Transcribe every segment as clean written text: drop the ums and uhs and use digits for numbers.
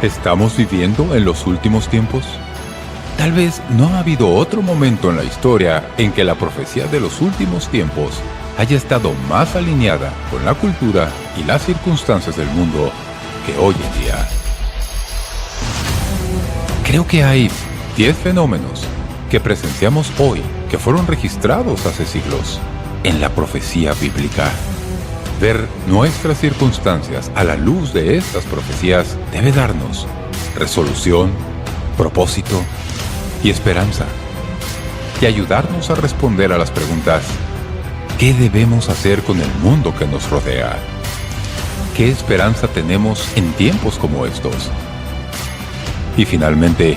¿Estamos viviendo en los últimos tiempos? Tal vez no ha habido otro momento en la historia en que la profecía de los últimos tiempos haya estado más alineada con la cultura y las circunstancias del mundo que hoy en día. Creo que hay 10 fenómenos que presenciamos hoy que fueron registrados hace siglos en la profecía bíblica. Ver nuestras circunstancias a la luz de estas profecías debe darnos resolución, propósito y esperanza, y ayudarnos a responder a las preguntas: ¿qué debemos hacer con el mundo que nos rodea? ¿Qué esperanza tenemos en tiempos como estos? Y finalmente,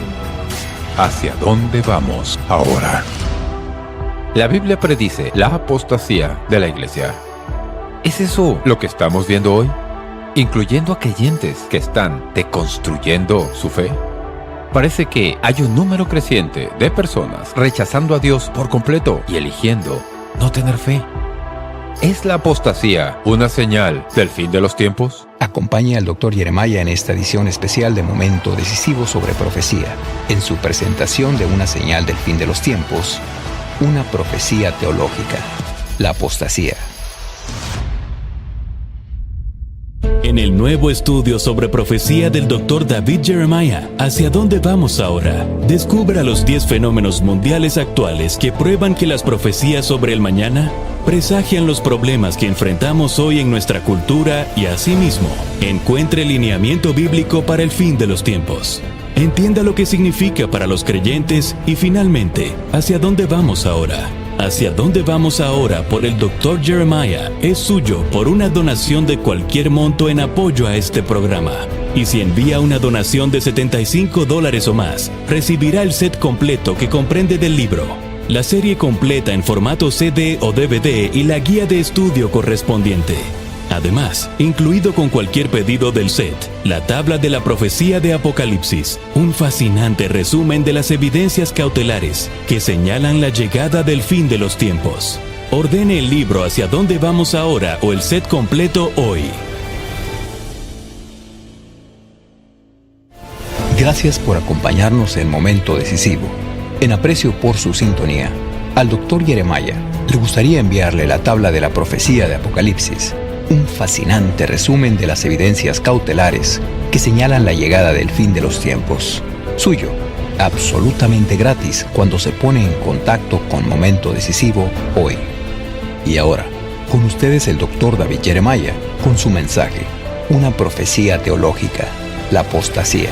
¿hacia dónde vamos ahora? La Biblia predice la apostasía de la iglesia. ¿Es eso lo que estamos viendo hoy? Incluyendo a creyentes que están deconstruyendo su fe. Parece que hay un número creciente de personas rechazando a Dios por completo y eligiendo no tener fe. ¿Es la apostasía una señal del fin de los tiempos? Acompañe al Dr. Jeremiah en esta edición especial de Momento Decisivo sobre Profecía, en su presentación de una señal del fin de los tiempos, una profecía teológica, la apostasía. En el nuevo estudio sobre profecía del Dr. David Jeremiah, ¿hacia dónde vamos ahora? Descubra los 10 fenómenos mundiales actuales que prueban que las profecías sobre el mañana presagian los problemas que enfrentamos hoy en nuestra cultura y asimismo, encuentre lineamiento bíblico para el fin de los tiempos. Entienda lo que significa para los creyentes y finalmente, ¿hacia dónde vamos ahora? Hacia dónde vamos ahora por el Dr. Jeremiah es suyo por una donación de cualquier monto en apoyo a este programa. Y si envía una donación de $75 o más, recibirá el set completo que comprende del libro, la serie completa en formato CD o DVD y la guía de estudio correspondiente. Además, incluido con cualquier pedido del set, la tabla de la profecía de Apocalipsis, un fascinante resumen de las evidencias cautelares que señalan la llegada del fin de los tiempos. Ordene el libro Hacia dónde vamos ahora o el set completo hoy. Gracias por acompañarnos en Momento Decisivo. En aprecio por su sintonía, al Dr. Jeremiah le gustaría enviarle la tabla de la profecía de Apocalipsis, un fascinante resumen de las evidencias cautelares que señalan la llegada del fin de los tiempos. Suyo, absolutamente gratis cuando se pone en contacto con Momento Decisivo hoy. Y ahora, con ustedes el Dr. David Jeremiah, con su mensaje, una profecía teológica, la apostasía.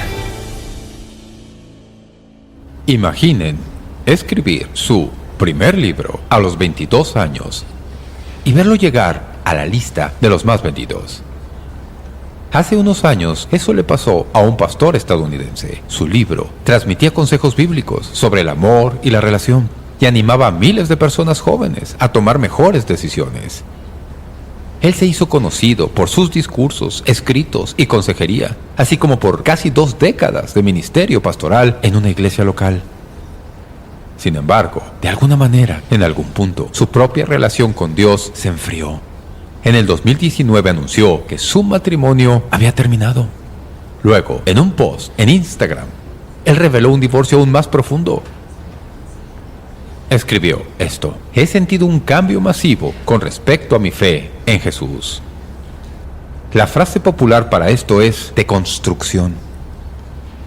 Imaginen escribir su primer libro a los 22 años y verlo llegar a la lista de los más vendidos. Hace unos años, eso le pasó a un pastor estadounidense. Su libro transmitía consejos bíblicos sobre el amor y la relación y animaba a miles de personas jóvenes a tomar mejores decisiones. Él se hizo conocido por sus discursos, escritos y consejería, así como por casi 2 décadas de ministerio pastoral en una iglesia local. Sin embargo, de alguna manera, en algún punto, su propia relación con Dios se enfrió. En el 2019 anunció que su matrimonio había terminado. Luego, en un post en Instagram, él reveló un divorcio aún más profundo. Escribió esto: he sentido un cambio masivo con respecto a mi fe en Jesús. La frase popular para esto es deconstrucción.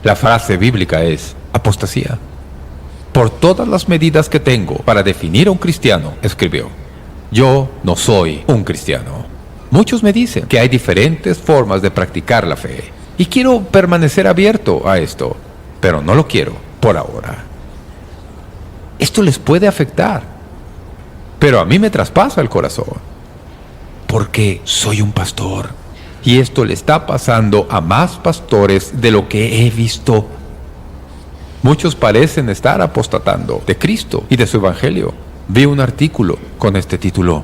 La frase bíblica es apostasía. Por todas las medidas que tengo para definir a un cristiano, escribió, yo no soy un cristiano. Muchos me dicen que hay diferentes formas de practicar la fe y quiero permanecer abierto a esto, pero no lo quiero por ahora. Esto les puede afectar, pero a mí me traspasa el corazón, porque soy un pastor y esto le está pasando a más pastores de lo que he visto. Muchos parecen estar apostatando de Cristo y de su evangelio. Vi un artículo con este título: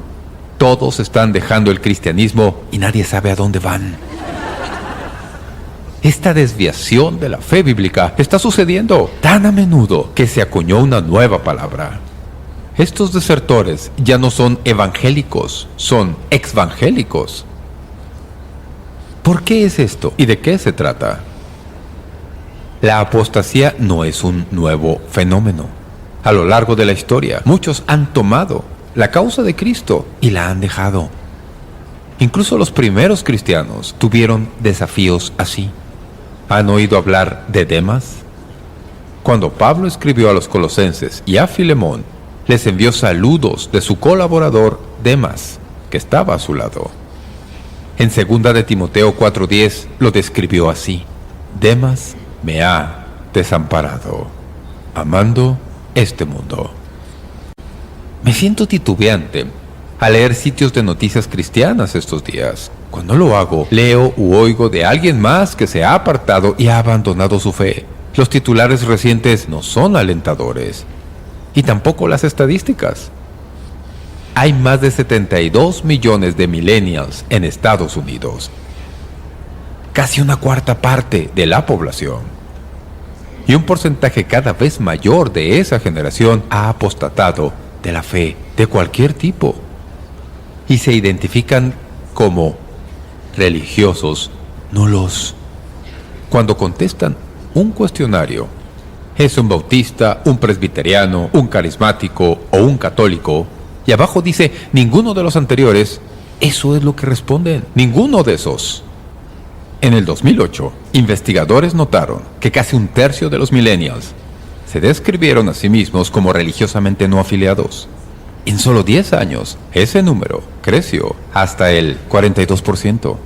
todos están dejando el cristianismo y nadie sabe a dónde van. Esta desviación de la fe bíblica está sucediendo tan a menudo que se acuñó una nueva palabra. Estos desertores ya no son evangélicos, son exvangélicos. ¿Por qué es esto y de qué se trata? La apostasía no es un nuevo fenómeno. A lo largo de la historia, muchos han tomado la causa de Cristo y la han dejado. Incluso los primeros cristianos tuvieron desafíos así. ¿Han oído hablar de Demas? Cuando Pablo escribió a los colosenses y a Filemón, les envió saludos de su colaborador Demas, que estaba a su lado. En 2 de Timoteo 4:10 lo describió así: Demas me ha desamparado, amando este mundo. Me siento titubeante al leer sitios de noticias cristianas estos días. Cuando lo hago, leo u oigo de alguien más que se ha apartado y ha abandonado su fe. Los titulares recientes no son alentadores, y tampoco las estadísticas. Hay más de 72 millones de millennials en Estados Unidos, casi una cuarta parte de la población. Y un porcentaje cada vez mayor de esa generación ha apostatado de la fe de cualquier tipo y se identifican como religiosos nulos. Cuando contestan un cuestionario, ¿es un bautista, un presbiteriano, un carismático o un católico? Y abajo dice, ninguno de los anteriores. Eso es lo que responden, ninguno de esos. En el 2008, investigadores notaron que casi un tercio de los millennials se describieron a sí mismos como religiosamente no afiliados. En solo 10 años, ese número creció hasta el 42%.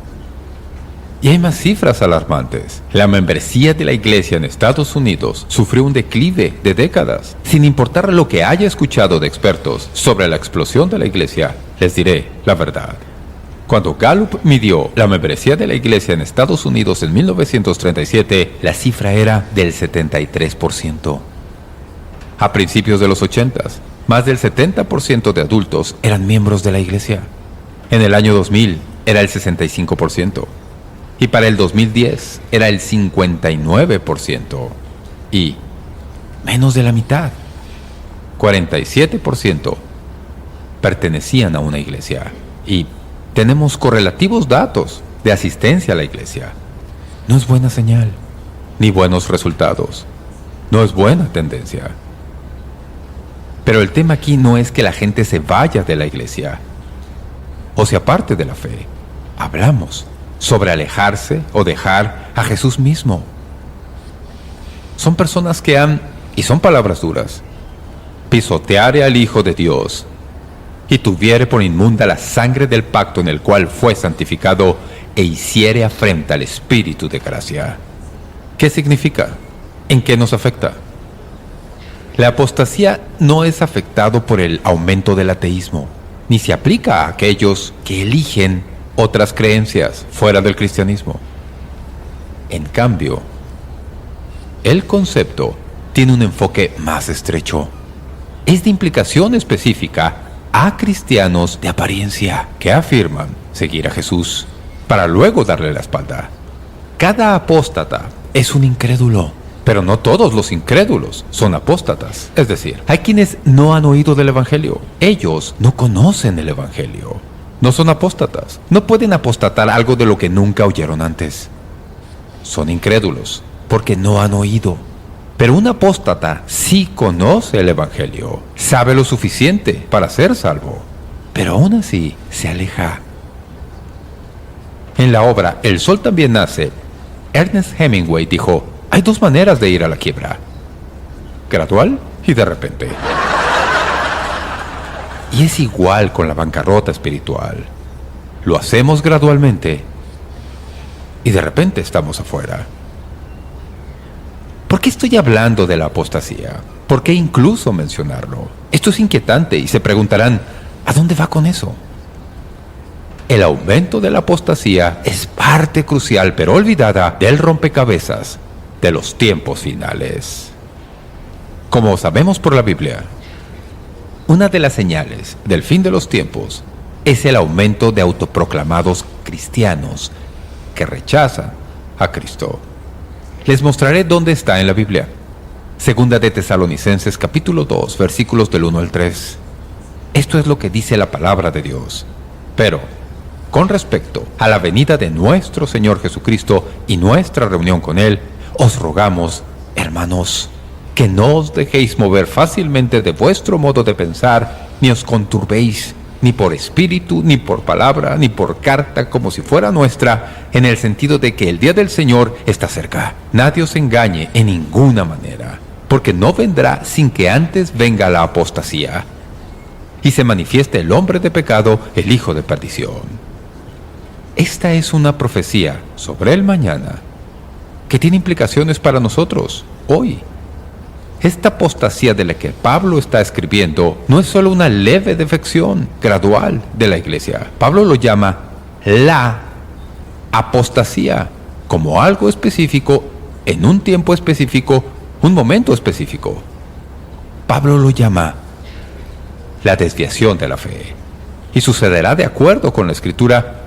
Y hay más cifras alarmantes. La membresía de la iglesia en Estados Unidos sufrió un declive de décadas. Sin importar lo que haya escuchado de expertos sobre la explosión de la iglesia, les diré la verdad. Cuando Gallup midió la membresía de la iglesia en Estados Unidos en 1937, la cifra era del 73%. A principios de los 80s, más del 70% de adultos eran miembros de la iglesia. En el año 2000 era el 65%. Y para el 2010 era el 59%. Y menos de la mitad, 47%, pertenecían a una iglesia. Y tenemos correlativos datos de asistencia a la iglesia. No es buena señal, ni buenos resultados. No es buena tendencia. Pero el tema aquí no es que la gente se vaya de la iglesia o se aparte de la fe. Hablamos sobre alejarse o dejar a Jesús mismo. Son personas que han, y son palabras duras, pisoteare al Hijo de Dios y tuviere por inmunda la sangre del pacto en el cual fue santificado e hiciere afrenta al Espíritu de gracia. ¿Qué significa? ¿En qué nos afecta? La apostasía no es afectado por el aumento del ateísmo, ni se aplica a aquellos que eligen otras creencias fuera del cristianismo. En cambio, el concepto tiene un enfoque más estrecho. Es de implicación específica a cristianos de apariencia que afirman seguir a Jesús para luego darle la espalda. Cada apóstata es un incrédulo, pero no todos los incrédulos son apóstatas. Es decir, hay quienes no han oído del Evangelio. Ellos no conocen el Evangelio. No son apóstatas. No pueden apostatar algo de lo que nunca oyeron antes. Son incrédulos porque no han oído. Pero un apóstata sí conoce el Evangelio, sabe lo suficiente para ser salvo, pero aún así se aleja. En la obra El Sol también nace, Ernest Hemingway dijo, hay dos maneras de ir a la quiebra: gradual y de repente. Y es igual con la bancarrota espiritual. Lo hacemos gradualmente y de repente estamos afuera. ¿Por qué estoy hablando de la apostasía? ¿Por qué incluso mencionarlo? Esto es inquietante y se preguntarán, ¿a dónde va con eso? El aumento de la apostasía es parte crucial pero olvidada del rompecabezas de los tiempos finales. Como sabemos por la Biblia, una de las señales del fin de los tiempos es el aumento de autoproclamados cristianos que rechazan a Cristo. Les mostraré dónde está en la Biblia. Segunda de Tesalonicenses capítulo 2, versículos del 1 al 3. Esto es lo que dice la palabra de Dios. Pero, con respecto a la venida de nuestro Señor Jesucristo y nuestra reunión con Él, os rogamos Hermanos, que no os dejéis mover fácilmente de vuestro modo de pensar, ni os conturbéis, ni por espíritu, ni por palabra, ni por carta, como si fuera nuestra, en el sentido de que el día del Señor está cerca. Nadie os engañe en ninguna manera, porque no vendrá sin que antes venga la apostasía, y se manifieste el hombre de pecado, el hijo de perdición. Esta es una profecía sobre el mañana, que tiene implicaciones para nosotros, hoy. Esta apostasía de la que Pablo está escribiendo no es solo una leve defección gradual de la iglesia. Pablo lo llama la apostasía, como algo específico, en un tiempo específico, un momento específico. Pablo lo llama la desviación de la fe, y sucederá de acuerdo con la Escritura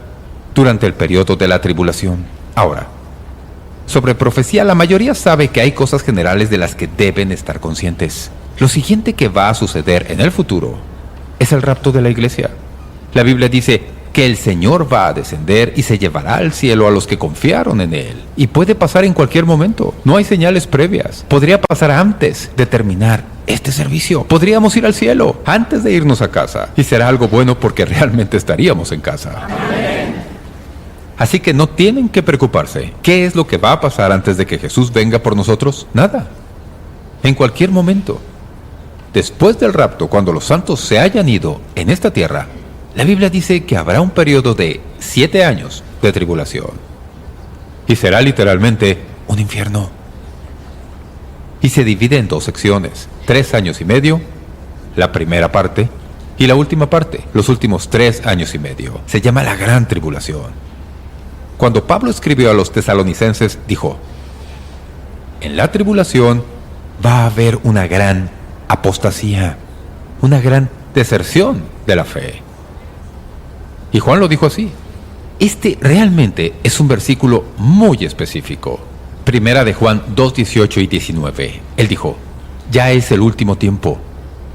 durante el periodo de la tribulación. Ahora, sobre profecía, la mayoría sabe que hay cosas generales de las que deben estar conscientes. Lo siguiente que va a suceder en el futuro es el rapto de la iglesia. La Biblia dice que el Señor va a descender y se llevará al cielo a los que confiaron en Él. Y puede pasar en cualquier momento. No hay señales previas. Podría pasar antes de terminar este servicio. Podríamos ir al cielo antes de irnos a casa. Y será algo bueno porque realmente estaríamos en casa. Amén. Así que no tienen que preocuparse. ¿Qué es lo que va a pasar antes de que Jesús venga por nosotros? Nada. En cualquier momento. Después del rapto, cuando los santos se hayan ido en esta tierra, la Biblia dice que habrá un periodo de 7 años de tribulación. Y será literalmente un infierno. Y se divide en 2 secciones. 3 años y medio, la primera parte, y la última parte, los últimos 3 años y medio. Se llama la Gran Tribulación. Cuando Pablo escribió a los tesalonicenses, dijo: en la tribulación va a haber una gran apostasía, una gran deserción de la fe. Y Juan lo dijo así. Este realmente es un versículo muy específico. Primera de Juan 2:18 y 19. Él dijo: ya es el último tiempo,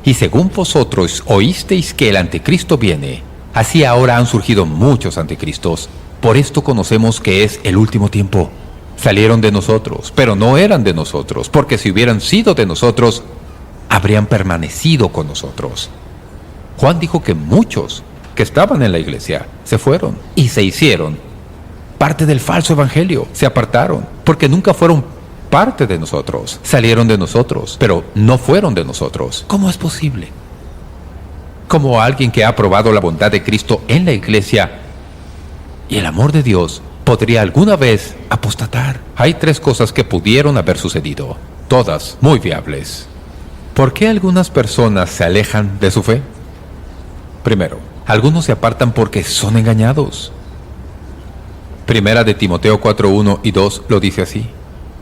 y según vosotros oísteis que el anticristo viene, así ahora han surgido muchos anticristos. Por esto conocemos que es el último tiempo. Salieron de nosotros, pero no eran de nosotros, porque si hubieran sido de nosotros, habrían permanecido con nosotros. Juan dijo que muchos que estaban en la iglesia se fueron y se hicieron parte del falso evangelio. Se apartaron, porque nunca fueron parte de nosotros. Salieron de nosotros, pero no fueron de nosotros. ¿Cómo es posible? Como alguien que ha probado la bondad de Cristo en la iglesia y el amor de Dios podría alguna vez apostatar. Hay 3 cosas que pudieron haber sucedido, todas muy viables. ¿Por qué algunas personas se alejan de su fe? Primero, algunos se apartan porque son engañados. Primera de Timoteo 4:1 y 2 lo dice así.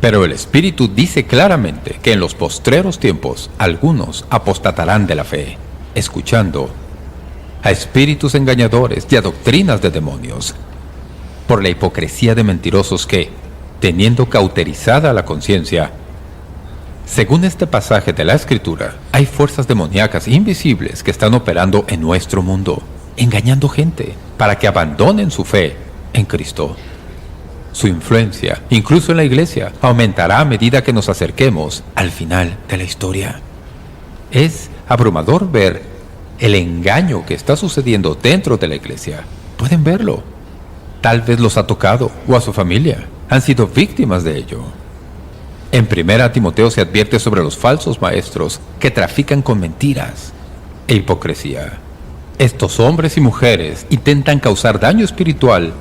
Pero el Espíritu dice claramente que en los postreros tiempos algunos apostatarán de la fe, escuchando a espíritus engañadores y a doctrinas de demonios, por la hipocresía de mentirosos que, teniendo cauterizada la conciencia, según este pasaje de la Escritura, hay fuerzas demoníacas invisibles que están operando en nuestro mundo, engañando gente para que abandonen su fe en Cristo. Su influencia, incluso en la iglesia, aumentará a medida que nos acerquemos al final de la historia. Es abrumador ver el engaño que está sucediendo dentro de la iglesia. Pueden verlo. Tal vez los ha tocado, o a su familia. Han sido víctimas de ello. En 1 Timoteo se advierte sobre los falsos maestros que trafican con mentiras e hipocresía. Estos hombres y mujeres intentan causar daño espiritual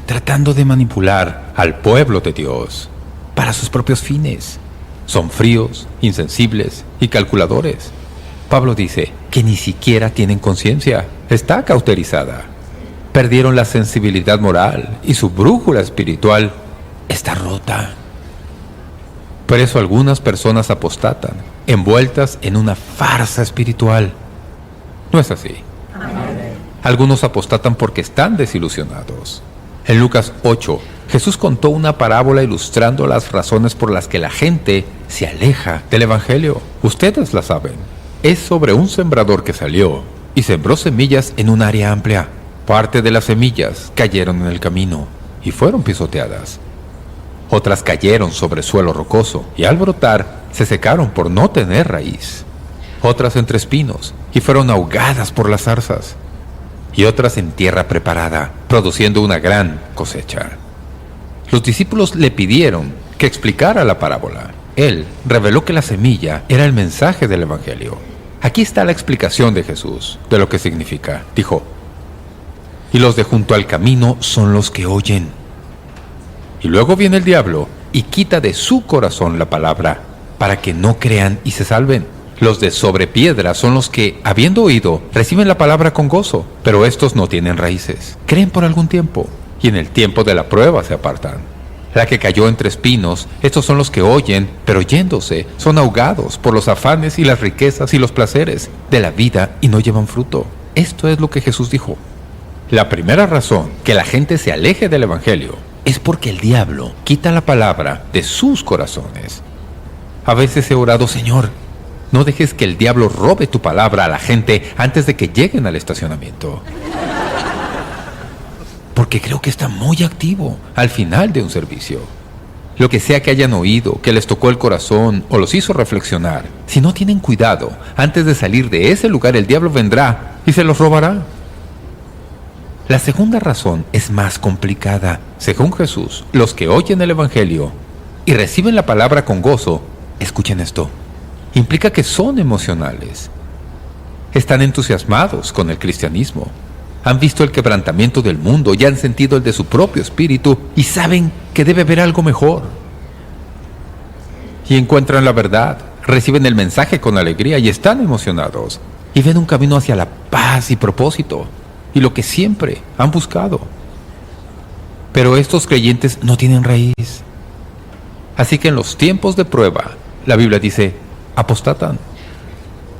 tratando de manipular al pueblo de Dios para sus propios fines. Son fríos, insensibles y calculadores. Pablo dice que ni siquiera tienen conciencia. Está cauterizada. Perdieron la sensibilidad moral y su brújula espiritual está rota. Por eso algunas personas apostatan, envueltas en una farsa espiritual. No es así. Algunos apostatan porque están desilusionados. En Lucas 8, Jesús contó una parábola ilustrando las razones por las que la gente se aleja del Evangelio. Ustedes la saben. Es sobre un sembrador que salió y sembró semillas en un área amplia. Parte de las semillas cayeron en el camino y fueron pisoteadas. Otras cayeron sobre suelo rocoso y al brotar se secaron por no tener raíz. Otras entre espinos y fueron ahogadas por las zarzas. Y otras en tierra preparada, produciendo una gran cosecha. Los discípulos le pidieron que explicara la parábola. Él reveló que la semilla era el mensaje del Evangelio. Aquí está la explicación de Jesús de lo que significa. Dijo: y los de junto al camino son los que oyen. Y luego viene el diablo y quita de su corazón la palabra, para que no crean y se salven. Los de sobre piedra son los que, habiendo oído, reciben la palabra con gozo, pero estos no tienen raíces. Creen por algún tiempo, y en el tiempo de la prueba se apartan. La que cayó entre espinos, estos son los que oyen, pero yéndose, son ahogados por los afanes y las riquezas y los placeres de la vida y no llevan fruto. Esto es lo que Jesús dijo. La primera razón que la gente se aleje del Evangelio es porque el diablo quita la palabra de sus corazones. A veces he orado: Señor, no dejes que el diablo robe tu palabra a la gente antes de que lleguen al estacionamiento. Porque creo que está muy activo al final de un servicio. Lo que sea que hayan oído, que les tocó el corazón o los hizo reflexionar, si no tienen cuidado, antes de salir de ese lugar el diablo vendrá y se los robará. La segunda razón es más complicada. Según Jesús, los que oyen el Evangelio y reciben la palabra con gozo, escuchen esto, implica que son emocionales. Están entusiasmados con el cristianismo. Han visto el quebrantamiento del mundo y han sentido el de su propio espíritu y saben que debe haber algo mejor. Y encuentran la verdad, reciben el mensaje con alegría y están emocionados. Y ven un camino hacia la paz y propósito, y lo que siempre han buscado. Pero estos creyentes no tienen raíz. Así que en los tiempos de prueba, la Biblia dice, apostatan.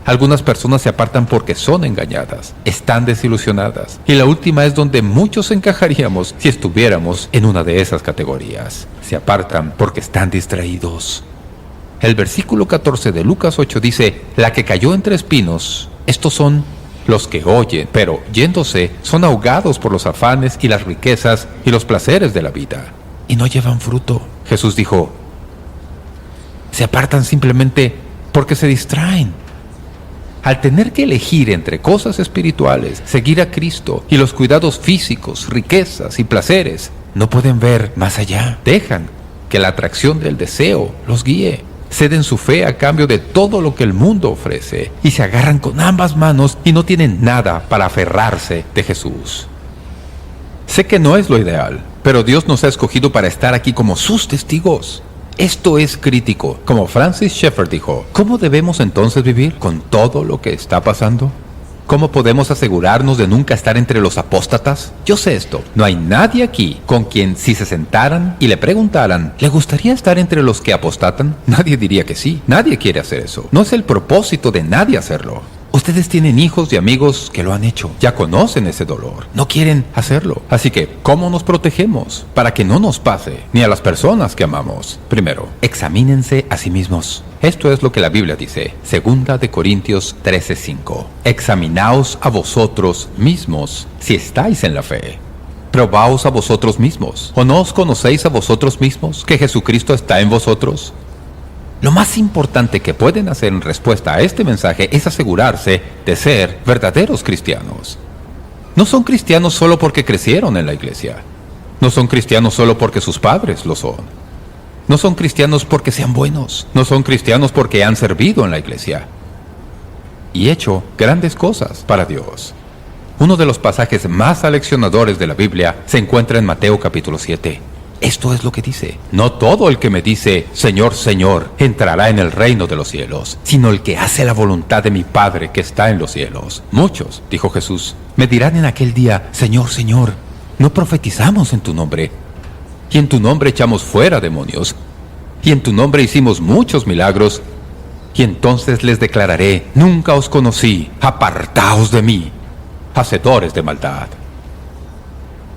Algunas personas se apartan porque son engañadas, están desilusionadas. Y la última es donde muchos encajaríamos si estuviéramos en una de esas categorías. Se apartan porque están distraídos. El versículo 14 de Lucas 8 dice, la que cayó entre espinos, estos son los que oyen, pero yéndose son ahogados por los afanes y las riquezas y los placeres de la vida, y no llevan fruto. Jesús dijo, se apartan simplemente porque se distraen. Al tener que elegir entre cosas espirituales, seguir a Cristo y los cuidados físicos, riquezas y placeres, no pueden ver más allá. Dejan que la atracción del deseo los guíe. Ceden su fe a cambio de todo lo que el mundo ofrece y se agarran con ambas manos y no tienen nada para aferrarse de Jesús. Sé que no es lo ideal, pero Dios nos ha escogido para estar aquí como sus testigos. Esto es crítico. Como Francis Schaeffer dijo, ¿cómo debemos entonces vivir con todo lo que está pasando? ¿Cómo podemos asegurarnos de nunca estar entre los apóstatas? Yo sé esto. No hay nadie aquí con quien si se sentaran y le preguntaran, ¿le gustaría estar entre los que apostatan? Nadie diría que sí. Nadie quiere hacer eso. No es el propósito de nadie hacerlo. Ustedes tienen hijos y amigos que lo han hecho. Ya conocen ese dolor. No quieren hacerlo. Así que, ¿cómo nos protegemos para que no nos pase ni a las personas que amamos? Primero, examínense a sí mismos. Esto es lo que la Biblia dice. 2 de Corintios 13:5. Examinaos a vosotros mismos si estáis en la fe. Probaos a vosotros mismos. ¿O no os conocéis a vosotros mismos que Jesucristo está en vosotros? Lo más importante que pueden hacer en respuesta a este mensaje es asegurarse de ser verdaderos cristianos. No son cristianos solo porque crecieron en la iglesia. No son cristianos solo porque sus padres lo son. No son cristianos porque sean buenos. No son cristianos porque han servido en la iglesia y hecho grandes cosas para Dios. Uno de los pasajes más aleccionadores de la Biblia se encuentra en Mateo capítulo 7. Esto es lo que dice. No todo el que me dice, Señor, Señor, entrará en el reino de los cielos, sino el que hace la voluntad de mi Padre que está en los cielos. Muchos, dijo Jesús, me dirán en aquel día, Señor, Señor, ¿no profetizamos en tu nombre? Y en tu nombre echamos fuera demonios. Y en tu nombre hicimos muchos milagros. Y entonces les declararé, nunca os conocí, apartaos de mí, hacedores de maldad.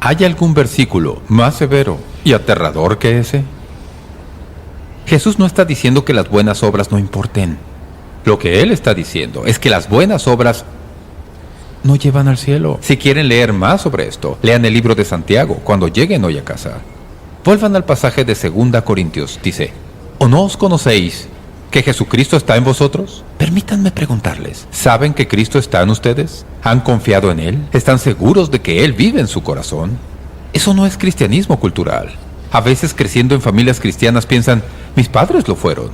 ¿Hay algún versículo más severo y aterrador que ese? Jesús no está diciendo que las buenas obras no importen. Lo que Él está diciendo es que las buenas obras no llevan al cielo. Si quieren leer más sobre esto, lean el libro de Santiago cuando lleguen hoy a casa. Vuelvan al pasaje de 2 Corintios. Dice, ¿o no os conocéis que Jesucristo está en vosotros? Permítanme preguntarles, ¿saben que Cristo está en ustedes? ¿Han confiado en Él? ¿Están seguros de que Él vive en su corazón? Eso no es cristianismo cultural. A veces, creciendo en familias cristianas, piensan, mis padres lo fueron,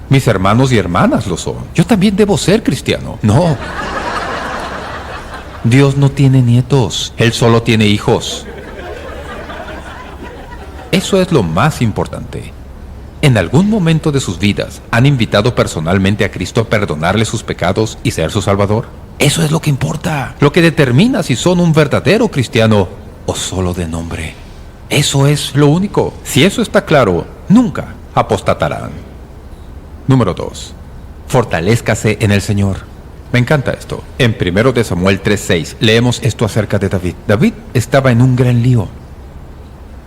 mis hermanos y hermanas lo son, yo también debo ser cristiano. No. Dios no tiene nietos, Él solo tiene hijos. Eso es lo más importante. ¿En algún momento de sus vidas han invitado personalmente a Cristo a perdonarle sus pecados y ser su Salvador? Eso es lo que importa, lo que determina si son un verdadero cristiano o solo de nombre. Eso es lo único. Si eso está claro, nunca apostatarán. Número 2. Fortalézcase en el Señor. Me encanta esto. En 1 de Samuel 3:6 leemos esto acerca de David. David estaba en un gran lío.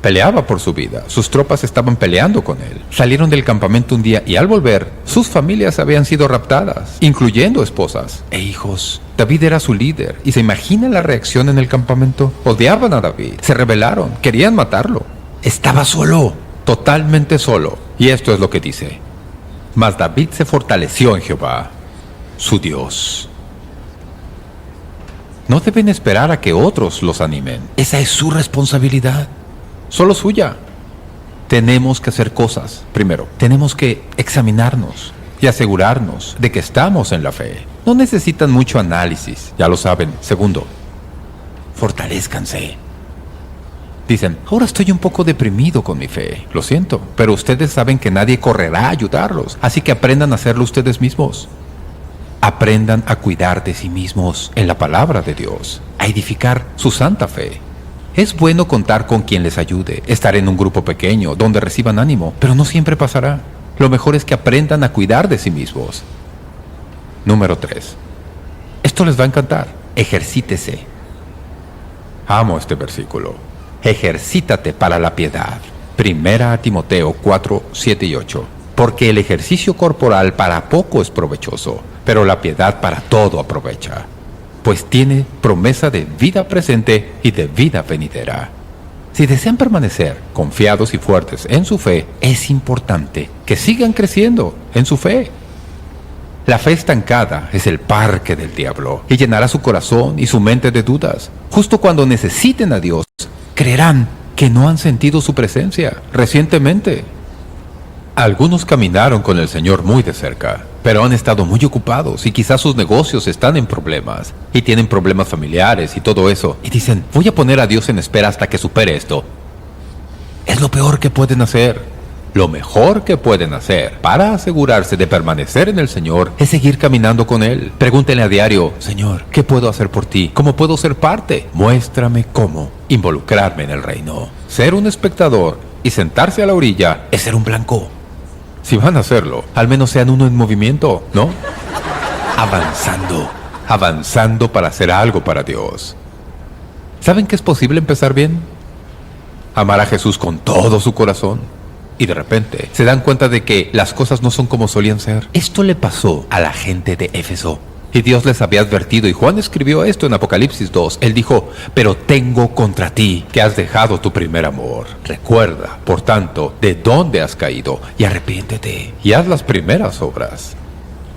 Peleaba por su vida. Sus tropas estaban peleando con él. Salieron del campamento un día y al volver, sus familias habían sido raptadas, incluyendo esposas e hijos. David era su líder. ¿Y se imagina la reacción en el campamento? Odiaban a David. Se rebelaron. Querían matarlo. Estaba solo. Totalmente solo. Y esto es lo que dice. Mas David se fortaleció en Jehová, su Dios. No deben esperar a que otros los animen. Esa es su responsabilidad. Solo suya. Tenemos que hacer cosas. Primero, tenemos que examinarnos y asegurarnos de que estamos en la fe. No necesitan mucho análisis, ya lo saben. Segundo, fortalézcanse. Dicen, ahora estoy un poco deprimido con mi fe. Lo siento, pero ustedes saben que nadie correrá a ayudarlos, así que aprendan a hacerlo ustedes mismos. Aprendan a cuidar de sí mismos en la palabra de Dios, a edificar su santa fe. Es bueno contar con quien les ayude, estar en un grupo pequeño donde reciban ánimo, pero no siempre pasará. Lo mejor es que aprendan a cuidar de sí mismos. Número 3. Esto les va a encantar. Ejercítese. Amo este versículo. Ejercítate para la piedad. 1 Timoteo 4, 7 y 8. Porque el ejercicio corporal para poco es provechoso, pero la piedad para todo aprovecha, pues tiene promesa de vida presente y de vida venidera. Si desean permanecer confiados y fuertes en su fe, es importante que sigan creciendo en su fe. La fe estancada es el parque del diablo y llenará su corazón y su mente de dudas. Justo cuando necesiten a Dios, creerán que no han sentido su presencia recientemente. Algunos caminaron con el Señor muy de cerca, pero han estado muy ocupados y quizás sus negocios están en problemas y tienen problemas familiares y todo eso. Y dicen, voy a poner a Dios en espera hasta que supere esto. Es lo peor que pueden hacer. Lo mejor que pueden hacer para asegurarse de permanecer en el Señor es seguir caminando con Él. Pregúntenle a diario, Señor, ¿qué puedo hacer por ti? ¿Cómo puedo ser parte? Muéstrame cómo involucrarme en el reino. Ser un espectador y sentarse a la orilla es ser un blanco. Si van a hacerlo, al menos sean uno en movimiento, ¿no? Avanzando para hacer algo para Dios. ¿Saben que es posible empezar bien? Amar a Jesús con todo su corazón. Y de repente se dan cuenta de que las cosas no son como solían ser. Esto le pasó a la gente de Éfeso. Y Dios les había advertido, y Juan escribió esto en Apocalipsis 2. Él dijo, pero tengo contra ti que has dejado tu primer amor. Recuerda, por tanto, de dónde has caído, y arrepiéntete, y haz las primeras obras.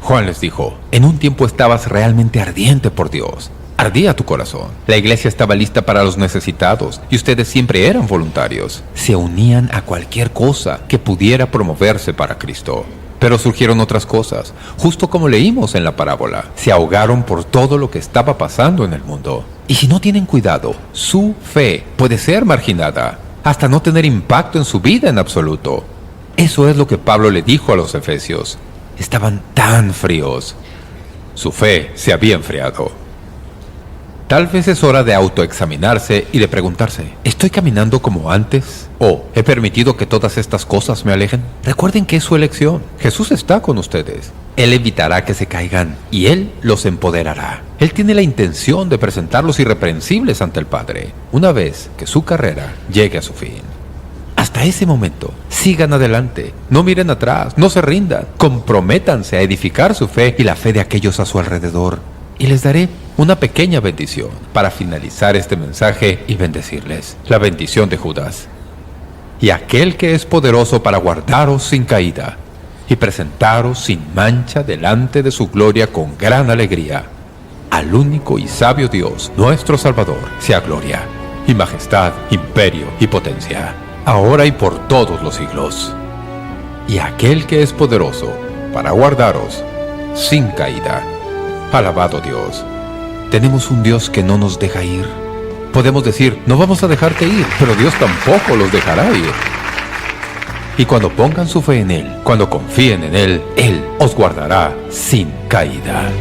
Juan les dijo, en un tiempo estabas realmente ardiente por Dios. Ardía tu corazón. La iglesia estaba lista para los necesitados, y ustedes siempre eran voluntarios. Se unían a cualquier cosa que pudiera promoverse para Cristo. Pero surgieron otras cosas, justo como leímos en la parábola. Se ahogaron por todo lo que estaba pasando en el mundo. Y si no tienen cuidado, su fe puede ser marginada, hasta no tener impacto en su vida en absoluto. Eso es lo que Pablo le dijo a los efesios. Estaban tan fríos. Su fe se había enfriado. Tal vez es hora de autoexaminarse y de preguntarse, ¿estoy caminando como antes? ¿O he permitido que todas estas cosas me alejen? Recuerden que es su elección. Jesús está con ustedes. Él evitará que se caigan y Él los empoderará. Él tiene la intención de presentarlos irreprensibles ante el Padre, una vez que su carrera llegue a su fin. Hasta ese momento, sigan adelante, no miren atrás, no se rindan, comprométanse a edificar su fe y la fe de aquellos a su alrededor. Y les daré una pequeña bendición para finalizar este mensaje y bendecirles. La bendición de Judas. y aquel que es poderoso para guardaros sin caída y presentaros sin mancha delante de su gloria con gran alegría. Al único y sabio Dios, nuestro Salvador, sea gloria y majestad, imperio y potencia, ahora y por todos los siglos. Y aquel que es poderoso para guardaros sin caída. Alabado Dios. Tenemos un Dios que no nos deja ir. Podemos decir, no vamos a dejarte ir, pero Dios tampoco los dejará ir. Y cuando pongan su fe en Él, cuando confíen en Él, Él os guardará sin caída.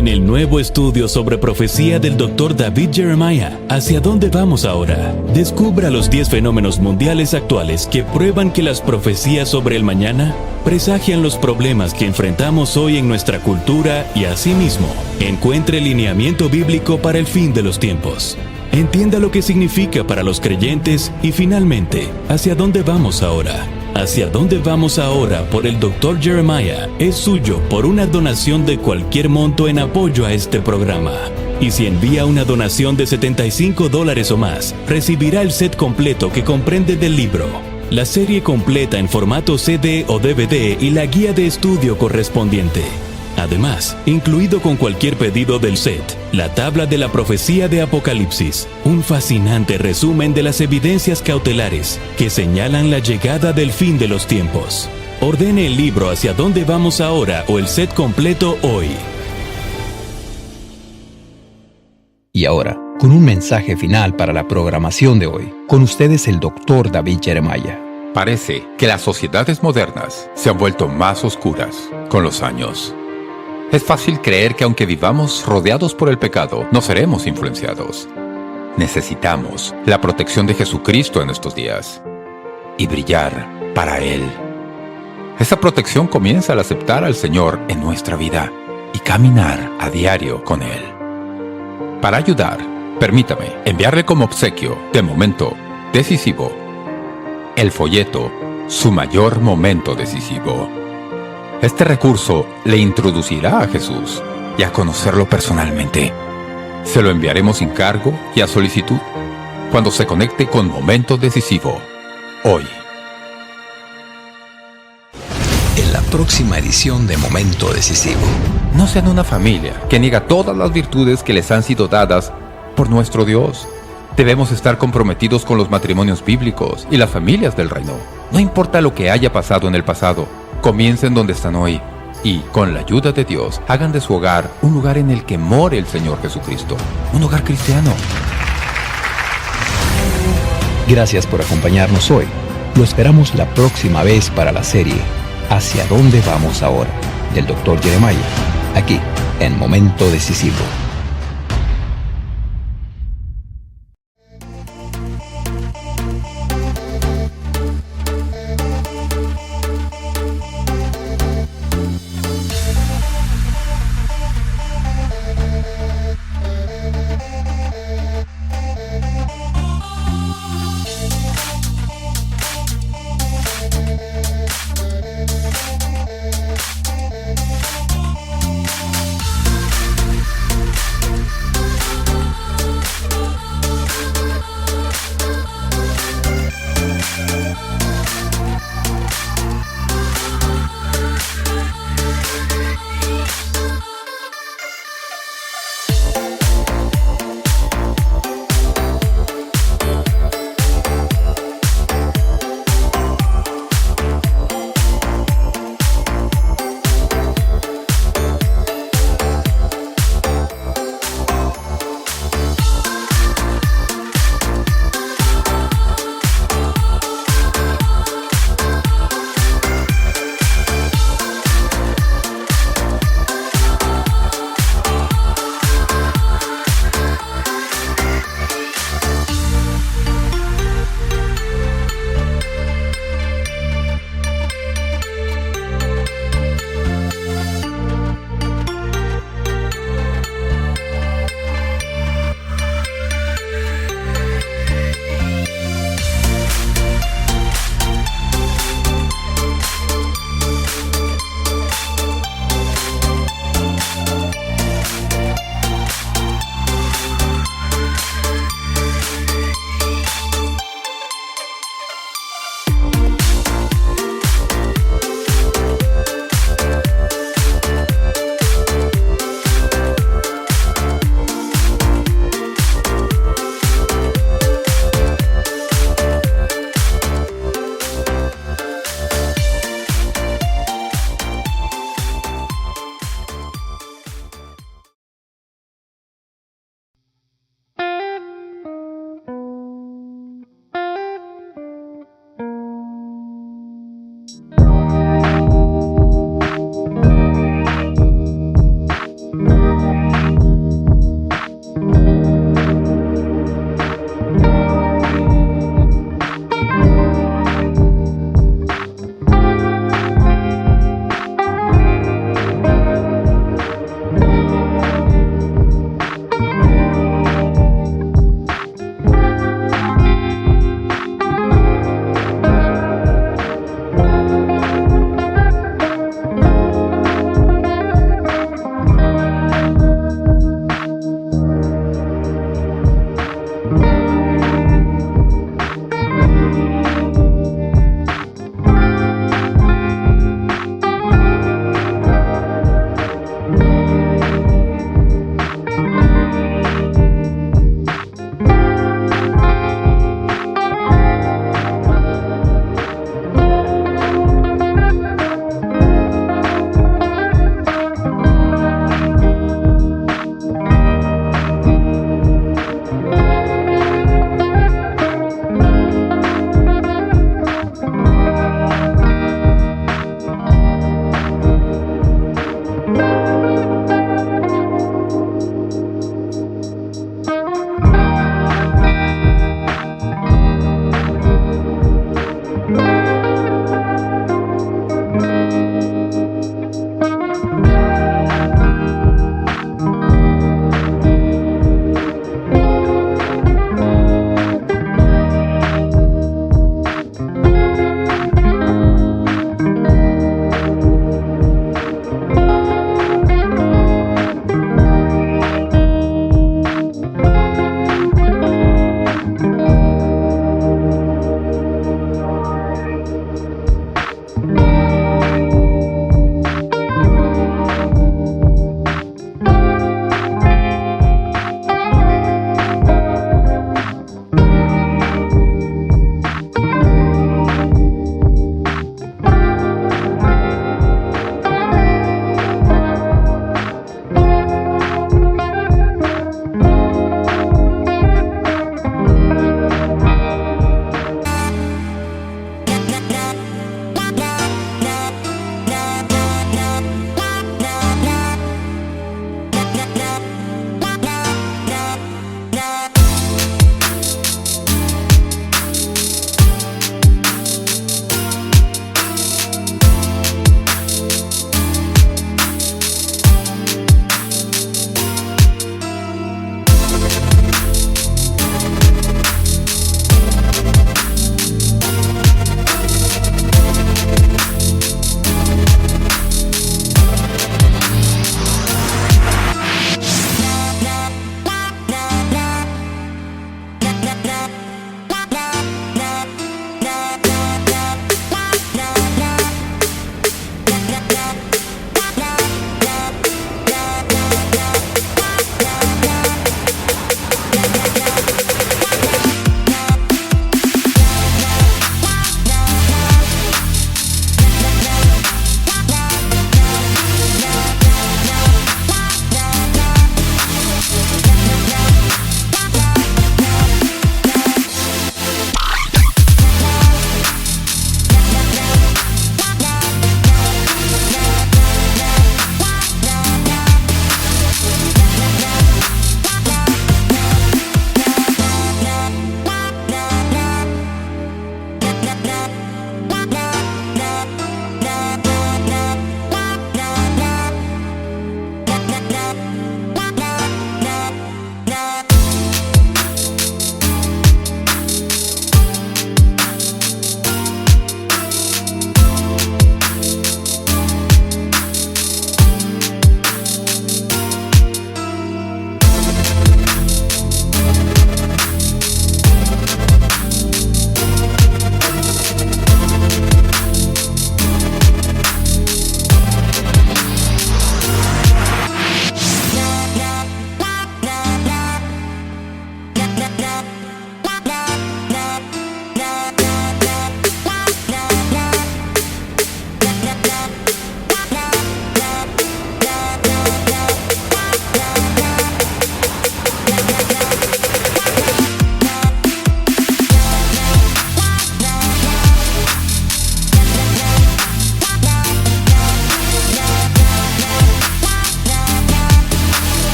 En el nuevo estudio sobre profecía del Dr. David Jeremiah, ¿hacia dónde vamos ahora? Descubra los 10 fenómenos mundiales actuales que prueban que las profecías sobre el mañana presagian los problemas que enfrentamos hoy en nuestra cultura y asimismo, encuentre lineamiento bíblico para el fin de los tiempos. Entienda lo que significa para los creyentes y finalmente, ¿hacia dónde vamos ahora? Hacia dónde vamos ahora por el Dr. Jeremiah es suyo por una donación de cualquier monto en apoyo a este programa. Y si envía una donación de $75 o más, recibirá el set completo que comprende del libro, la serie completa en formato CD o DVD y la guía de estudio correspondiente. Además, incluido con cualquier pedido del set, la tabla de la profecía de Apocalipsis, un fascinante resumen de las evidencias cautelares que señalan la llegada del fin de los tiempos. Ordene el libro Hacia dónde vamos ahora o el set completo hoy. Y ahora, con un mensaje final para la programación de hoy, con ustedes el Dr. David Jeremiah. Parece que las sociedades modernas se han vuelto más oscuras con los años. Es fácil creer que aunque vivamos rodeados por el pecado, no seremos influenciados. Necesitamos la protección de Jesucristo en estos días y brillar para Él. Esa protección comienza al aceptar al Señor en nuestra vida y caminar a diario con Él. Para ayudar, permítame enviarle como obsequio, de momento decisivo, el folleto Su mayor momento decisivo. Este recurso le introducirá a Jesús y a conocerlo personalmente. Se lo enviaremos sin cargo y a solicitud cuando se conecte con Momento Decisivo, hoy. En la próxima edición de Momento Decisivo. No sean una familia que niega todas las virtudes que les han sido dadas por nuestro Dios. Debemos estar comprometidos con los matrimonios bíblicos y las familias del reino. No importa lo que haya pasado en el pasado, comiencen donde están hoy y, con la ayuda de Dios, hagan de su hogar un lugar en el que more el Señor Jesucristo. Un hogar cristiano. Gracias por acompañarnos hoy. Lo esperamos la próxima vez para la serie ¿Hacia dónde vamos ahora? Del Dr. Jeremiah, aquí en Momento Decisivo.